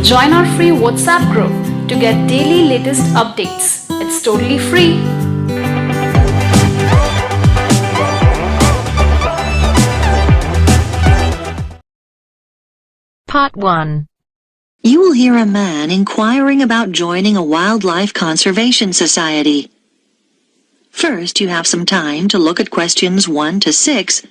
Join our free WhatsApp group to get daily latest updates. It's totally free. Part 1. You will hear a man inquiring about joining a wildlife conservation society. First, you have some time to look at questions 1 to 6.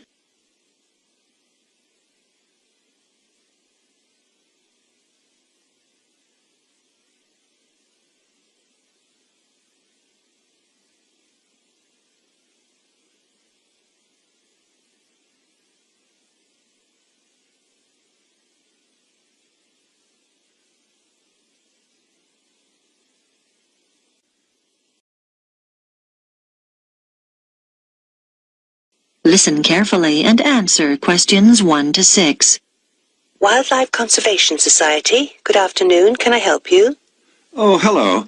Listen carefully and answer questions 1 to 6. Wildlife Conservation Society. Good afternoon. Can I help you? Oh, hello.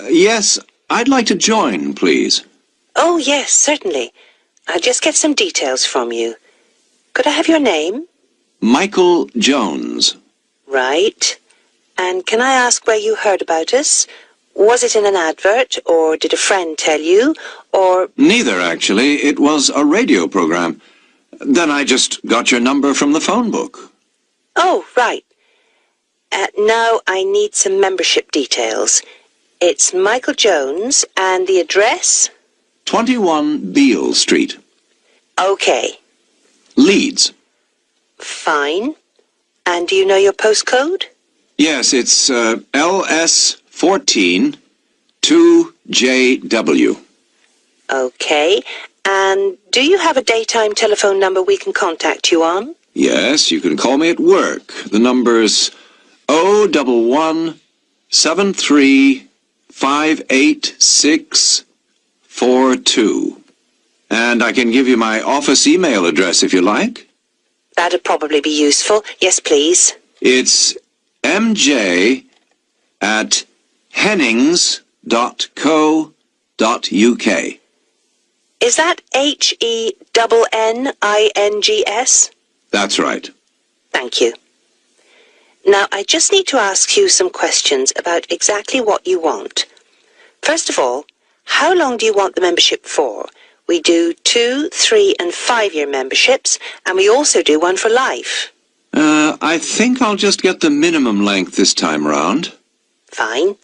Yes, I'd like to join, please. Oh, yes, certainly. I'll just get some details from you. Could I have your name? Michael Jones. Right. And can I ask where you heard about us? Was it in an advert, or did a friend tell you, or... Neither, actually. It was a radio program. Then I just got your number from the phone book. Oh, right. Now I need some membership details. It's Michael Jones, and the address? 21 Beale Street. Okay. Leeds. Fine. And do you know your postcode? Yes, it's LS14 2JW. Okay. And do you have a daytime telephone number we can contact you on? Yes, you can call me at work. The number's 011 73 58642. And I can give you my office email address if you like. That'd probably be useful. Yes, please. It's mj@hennings.co.uk. Is that HENNINGS? That's right. Thank you. Now, I just need to ask you some questions about exactly what you want. First of all, how long do you want the membership for? We do 2, 3 and 5-year memberships, and we also do one for life. I think I'll just get the minimum length this time round. Fine.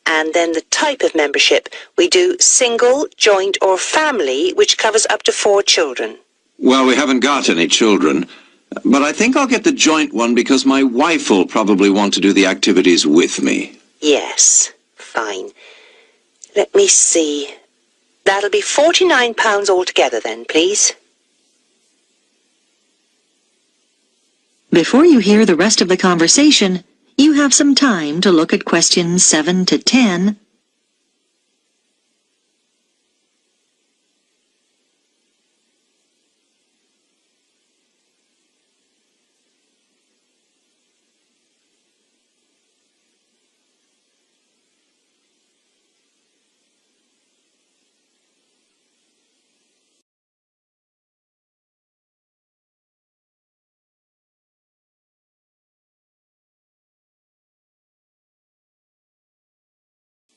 And then the type of membership. We do single, joint or family, which covers up to 4 children. Well, we haven't got any children, but I think I'll get the joint one because my wife will probably want to do the activities with me. Yes, fine. Let me see. That'll be £49 altogether then, please. Before you hear the rest of the conversation, you have some time to look at questions 7 to 10.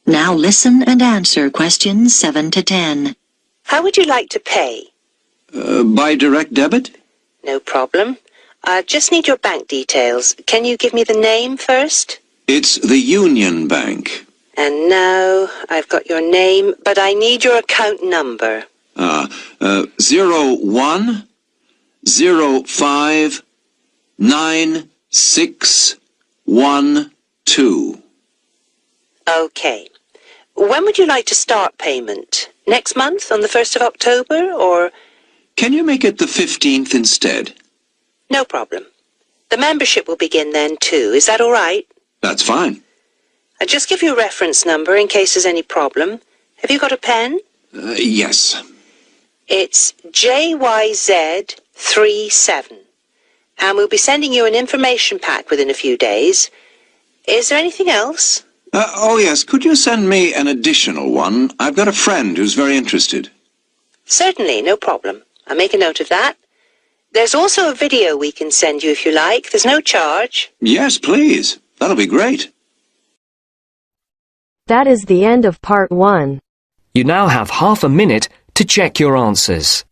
Now listen and answer questions 7 to 10. How would you like to pay? By direct debit? No problem. I just need your bank details. Can you give me the name first? It's the Union Bank. And now I've got your name, but I need your account number. 01059612. Okay. When would you like to start payment? Next month, on the 1st of October, or...? Can you make it the 15th instead? No problem. The membership will begin then too. Is that all right? That's fine. I'll just give you a reference number in case there's any problem. Have you got a pen? Yes. It's JYZ37. And we'll be sending you an information pack within a few days. Is there anything else? Oh, yes. Could you send me an additional one? I've got a friend who's very interested. Certainly, no problem. I'll make a note of that. There's also a video we can send you if you like. There's no charge. Yes, please. That'll be great. That is the end of part 1. You now have half a minute to check your answers.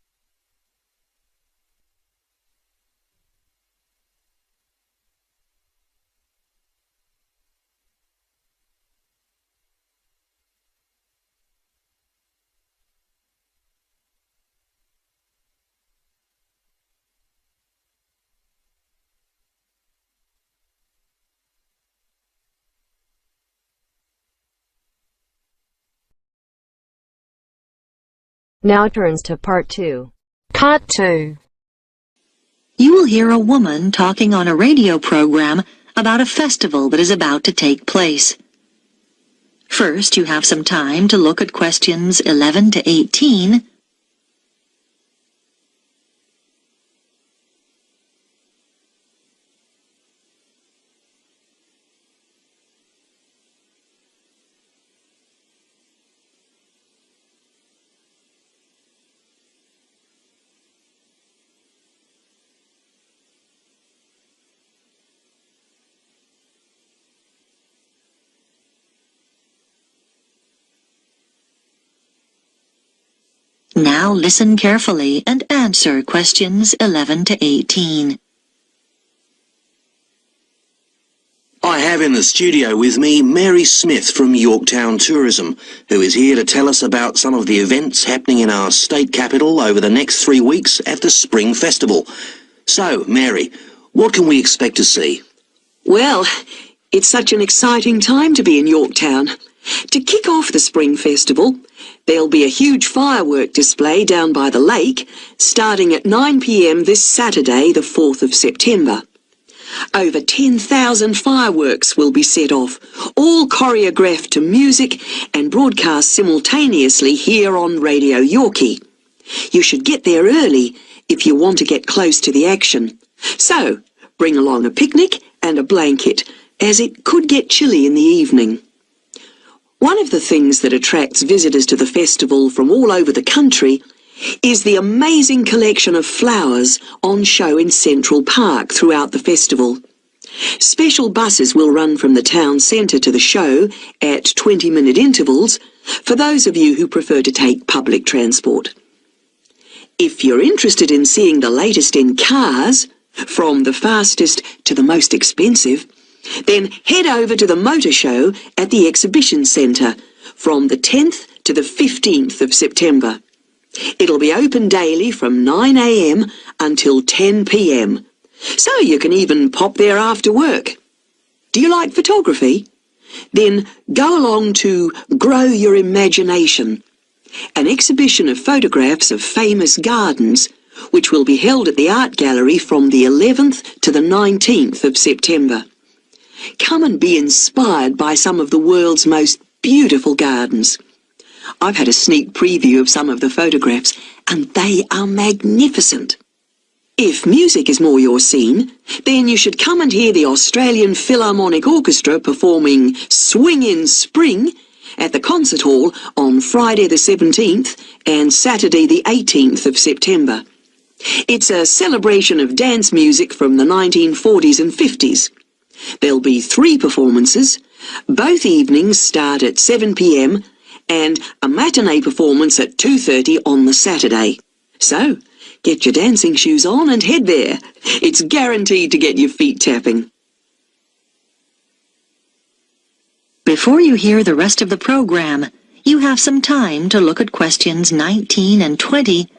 Now turns to part 2. Part 2. You will hear a woman talking on a radio program about a festival that is about to take place. First, you have some time to look at questions 11 to 18. Now listen carefully and answer questions 11 to 18. I have in the studio with me Mary Smith from Yorktown Tourism, who is here to tell us about some of the events happening in our state capital over the next 3 weeks at the Spring Festival. So, Mary, what can we expect to see? Well, it's such an exciting time to be in Yorktown. To kick off the Spring Festival, there'll be a huge firework display down by the lake, starting at 9 p.m. this Saturday, the 4th of September. Over 10,000 fireworks will be set off, all choreographed to music and broadcast simultaneously here on Radio Yorkie. You should get there early if you want to get close to the action. So, bring along a picnic and a blanket, as it could get chilly in the evening. One of the things that attracts visitors to the festival from all over the country is the amazing collection of flowers on show in Central Park throughout the festival. Special buses will run from the town centre to the show at 20-minute intervals for those of you who prefer to take public transport. If you're interested in seeing the latest in cars, from the fastest to the most expensive, then head over to the motor show at the exhibition centre from the 10th to the 15th of September. It'll be open daily from 9 a.m. until 10 p.m. So you can even pop there after work. Do you like photography? Then go along to Grow Your Imagination, an exhibition of photographs of famous gardens, which will be held at the Art Gallery from the 11th to the 19th of September. Come and be inspired by some of the world's most beautiful gardens. I've had a sneak preview of some of the photographs, and they are magnificent. If music is more your scene, then you should come and hear the Australian Philharmonic Orchestra performing Swing in Spring at the Concert Hall on Friday the 17th and Saturday the 18th of September. It's a celebration of dance music from the 1940s and 50s. There'll be 3 performances. Both evenings start at 7 p.m. and a matinee performance at 2:30 on the Saturday. So, get your dancing shoes on and head there. It's guaranteed to get your feet tapping. Before you hear the rest of the program, you have some time to look at questions 19 and 20.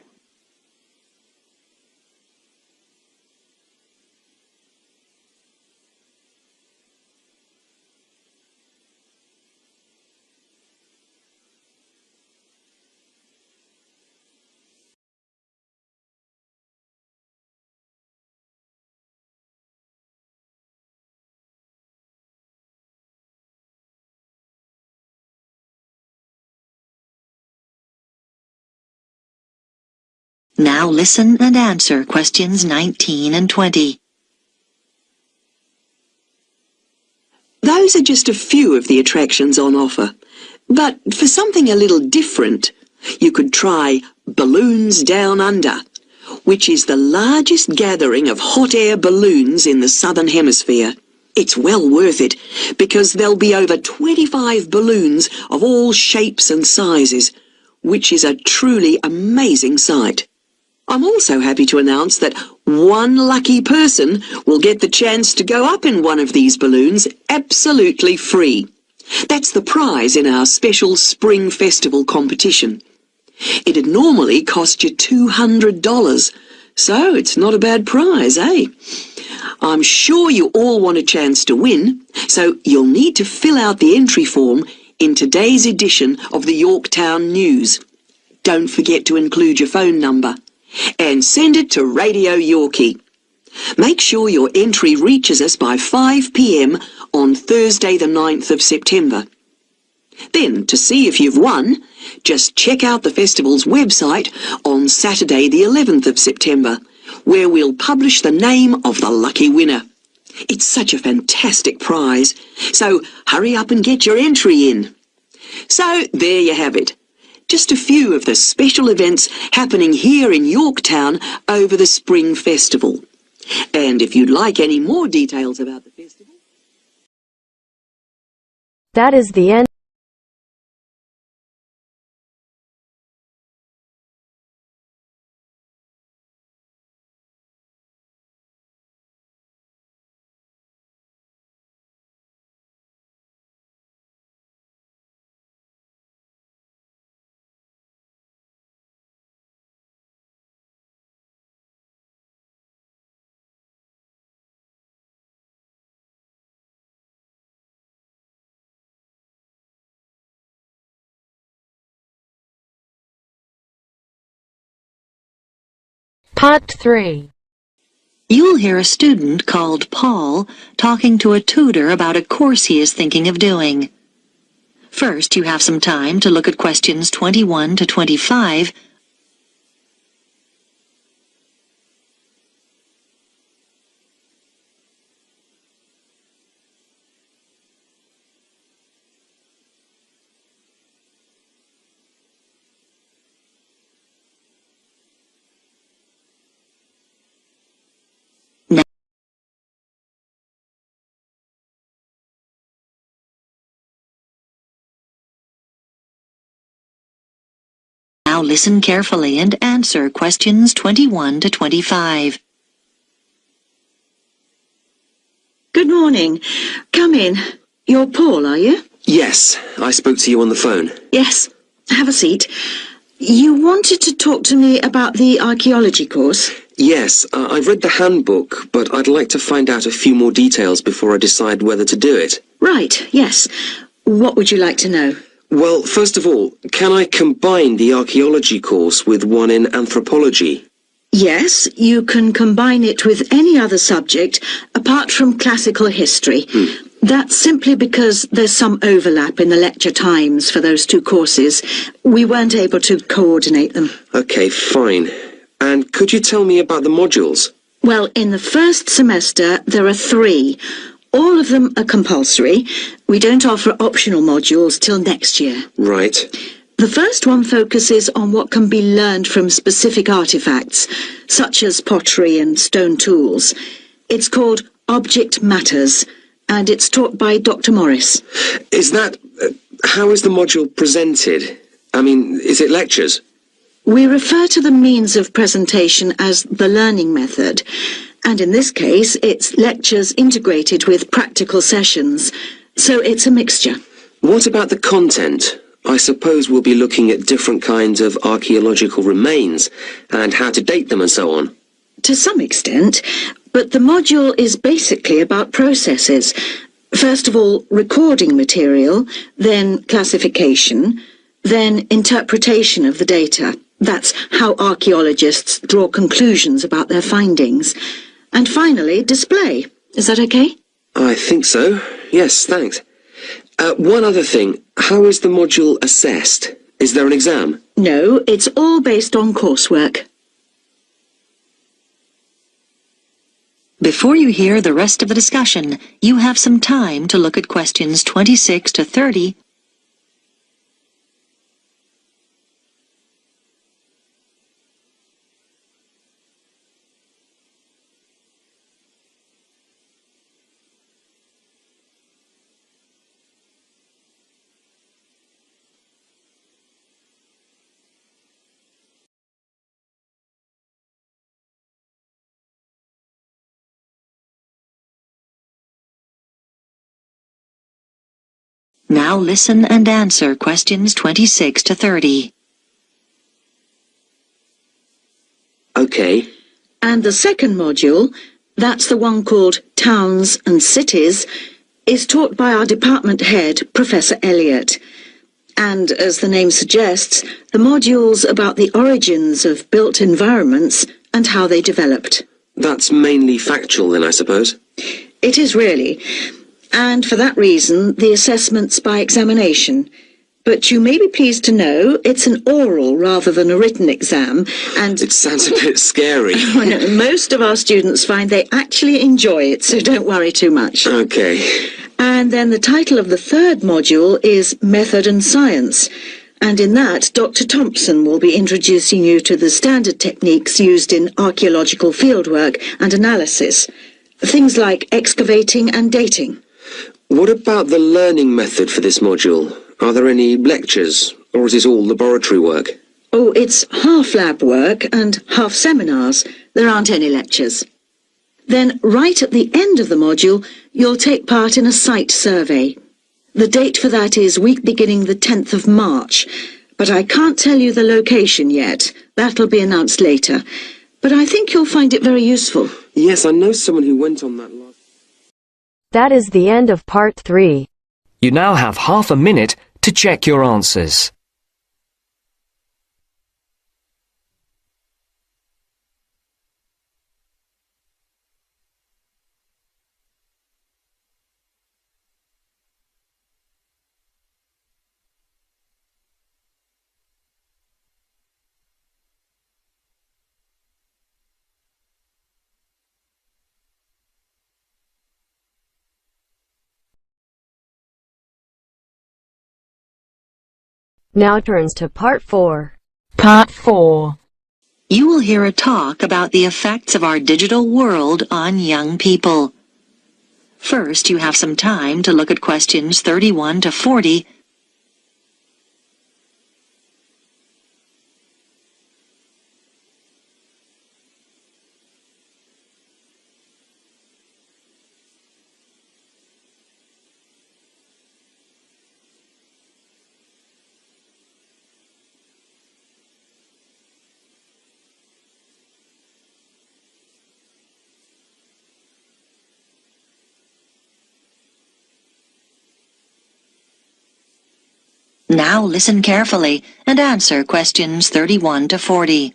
Now listen and answer questions 19 and 20. Those are just a few of the attractions on offer. But for something a little different, you could try Balloons Down Under, which is the largest gathering of hot air balloons in the Southern Hemisphere. It's well worth it, because there'll be over 25 balloons of all shapes and sizes, which is a truly amazing sight. I'm also happy to announce that one lucky person will get the chance to go up in one of these balloons absolutely free. That's the prize in our special Spring Festival competition. It'd normally cost you $200, so it's not a bad prize, eh? I'm sure you all want a chance to win, so you'll need to fill out the entry form in today's edition of the Yorktown News. Don't forget to include your phone number. And send it to Radio Yorkie. Make sure your entry reaches us by 5 p.m. on Thursday the 9th of September. Then, to see if you've won, just check out the festival's website on Saturday the 11th of September, where we'll publish the name of the lucky winner. It's such a fantastic prize, so hurry up and get your entry in. So, there you have it. Just a few of the special events happening here in Yorktown over the Spring Festival. And if you'd like any more details about the festival... That is the end. Part 3. You'll hear a student called Paul talking to a tutor about a course he is thinking of doing. First, you have some time to look at questions 21 to 25. Now listen carefully and answer questions 21 to 25. Good morning. Come in. You're Paul, are you? Yes, I spoke to you on the phone. Yes. Have a seat. You wanted to talk to me about the archaeology course? Yes, I've read the handbook, but I'd like to find out a few more details before I decide whether to do it. Right, yes. What would you like to know? Well, first of all, can I combine the archaeology course with one in anthropology? Yes, you can combine it with any other subject apart from classical history. That's simply because there's some overlap in the lecture times for those two courses. We weren't able to coordinate them. Okay, fine. And could you tell me about the modules? Well, in the first semester, there are 3. All of them are compulsory. We don't offer optional modules till next year. Right. The first one focuses on what can be learned from specific artifacts, such as pottery and stone tools. It's called Object Matters, and it's taught by Dr. Morris. Is that... how is the module presented? I mean, is it lectures? We refer to the means of presentation as the learning method, and in this case, it's lectures integrated with practical sessions, so it's a mixture. What about the content? I suppose we'll be looking at different kinds of archaeological remains and how to date them and so on. To some extent, but the module is basically about processes. First of all, recording material, then classification, then interpretation of the data. That's how archaeologists draw conclusions about their findings. And finally, display. Is that okay? I think so. Yes, thanks. One other thing. How is the module assessed? Is there an exam? No, it's all based on coursework. Before you hear the rest of the discussion, you have some time to look at questions 26 to 30. Now listen and answer questions 26 to 30. Okay. And the second module, that's the one called Towns and Cities, is taught by our department head, Professor Elliott. And, as the name suggests, the module's about the origins of built environments and how they developed. That's mainly factual then, I suppose. It is really. And for that reason, the assessment's by examination. But you may be pleased to know it's an oral rather than a written exam, and... It sounds a bit scary. Oh, no, most of our students find they actually enjoy it, so don't worry too much. Okay. And then the title of the third module is Method and Science. And in that, Dr. Thompson will be introducing you to the standard techniques used in archaeological fieldwork and analysis. Things like excavating and dating. What about the learning method for this module? Are there any lectures, or is it all laboratory work? Oh, it's half lab work and half seminars. There aren't any lectures. Then, right at the end of the module, you'll take part in a site survey. The date for that is week beginning the 10th of March, but I can't tell you the location yet. That'll be announced later. But I think you'll find it very useful. Yes, I know someone who went on that last... That is the end of part 3. You now have half a minute to check your answers. Now turns to part 4. Part 4. You will hear a talk about the effects of our digital world on young people. First, you have some time to look at questions 31 to 40. Now listen carefully and answer questions 31 to 40.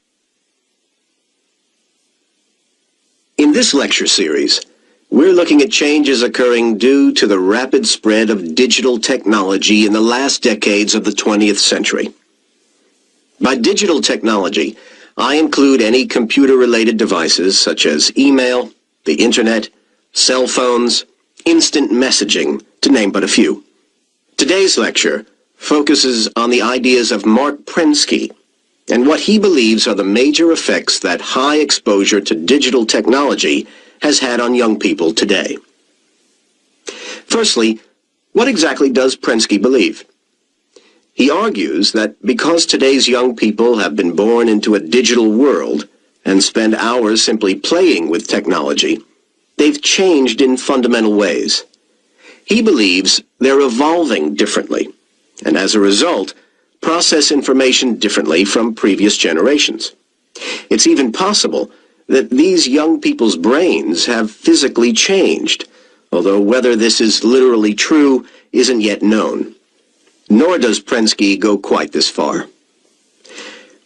In this lecture series, we're looking at changes occurring due to the rapid spread of digital technology in the last decades of the 20th century. By digital technology, I include any computer-related devices such as email, the internet, cell phones, instant messaging, to name but a few. Today's lecture focuses on the ideas of Mark Prensky and what he believes are the major effects that high exposure to digital technology has had on young people today. Firstly, what exactly does Prensky believe? He argues that because today's young people have been born into a digital world and spend hours simply playing with technology, they've changed in fundamental ways. He believes they're evolving differently, and as a result, process information differently from previous generations. It's even possible that these young people's brains have physically changed, although whether this is literally true isn't yet known. Nor does Prensky go quite this far.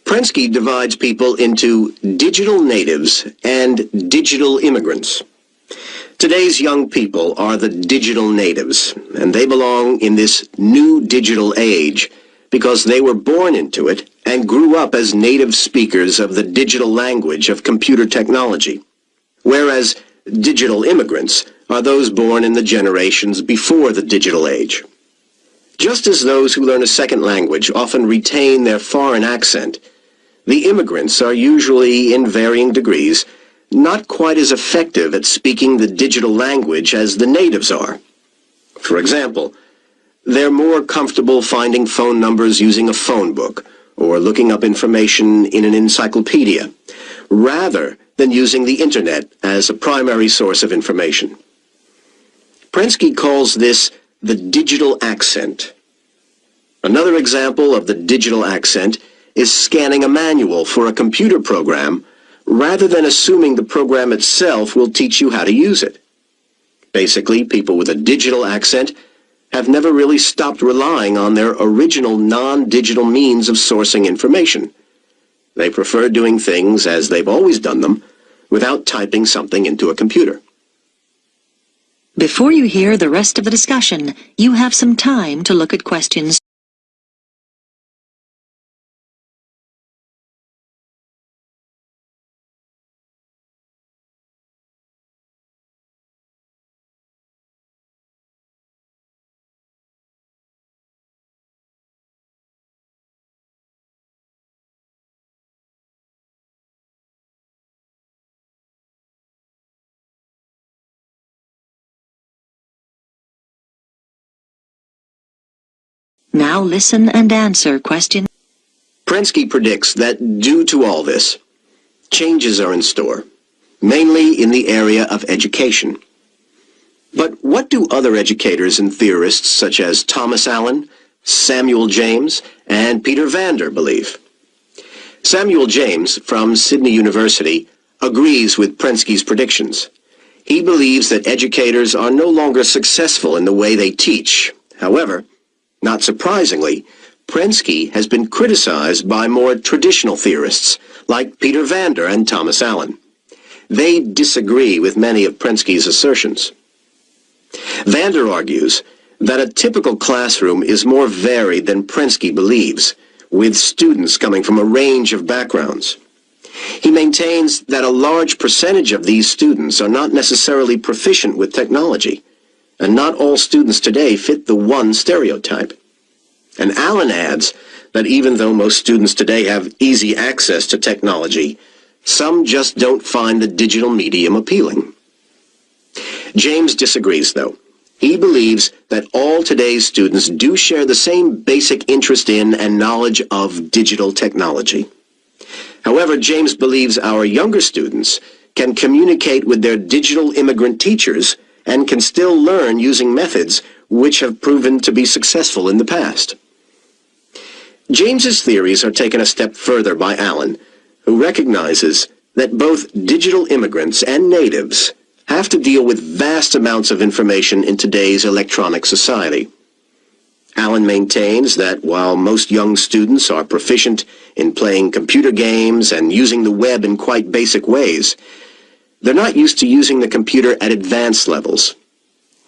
Prensky divides people into digital natives and digital immigrants. Today's young people are the digital natives, and they belong in this new digital age because they were born into it and grew up as native speakers of the digital language of computer technology, whereas digital immigrants are those born in the generations before the digital age. Just as those who learn a second language often retain their foreign accent, the immigrants are usually, in varying degrees, not quite as effective at speaking the digital language as the natives are. For example, they're more comfortable finding phone numbers using a phone book or looking up information in an encyclopedia, rather than using the internet as a primary source of information. Prensky calls this the digital accent. Another example of the digital accent is scanning a manual for a computer program rather than assuming the program itself will teach you how to use it. Basically, people with a digital accent have never really stopped relying on their original non-digital means of sourcing information. They prefer doing things as they've always done them, without typing something into a computer. Before you hear the rest of the discussion, you have some time to look at questions. Now listen and answer question. Prensky predicts that due to all this, changes are in store, mainly in the area of education. But what do other educators and theorists such as Thomas Allen, Samuel James, and Peter Vander believe? Samuel James, from Sydney University, agrees with Prensky's predictions. He believes that educators are no longer successful in the way they teach. However, not surprisingly, Prensky has been criticized by more traditional theorists like Peter Vander and Thomas Allen. They disagree with many of Prensky's assertions. Vander argues that a typical classroom is more varied than Prensky believes, with students coming from a range of backgrounds. He maintains that a large percentage of these students are not necessarily proficient with technology, and not all students today fit the one stereotype. And Allen adds that even though most students today have easy access to technology, some just don't find the digital medium appealing. James disagrees, though. He believes that all today's students do share the same basic interest in and knowledge of digital technology. However, James believes our younger students can communicate with their digital immigrant teachers and can still learn using methods which have proven to be successful in the past. James's theories are taken a step further by Allen, who recognizes that both digital immigrants and natives have to deal with vast amounts of information in today's electronic society. Allen maintains that while most young students are proficient in playing computer games and using the web in quite basic ways, they're not used to using the computer at advanced levels.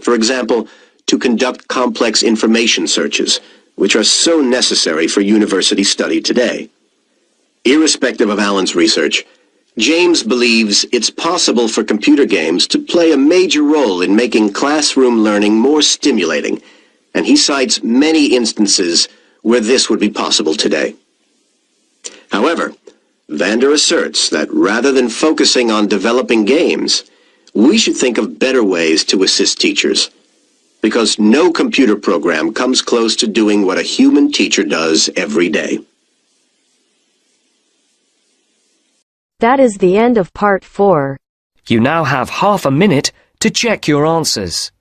For example, to conduct complex information searches, which are so necessary for university study today. Irrespective of Allen's research, James believes it's possible for computer games to play a major role in making classroom learning more stimulating, and he cites many instances where this would be possible today. However, Vander asserts that rather than focusing on developing games, we should think of better ways to assist teachers, because no computer program comes close to doing what a human teacher does every day. That is the end of part 4. You now have half a minute to check your answers.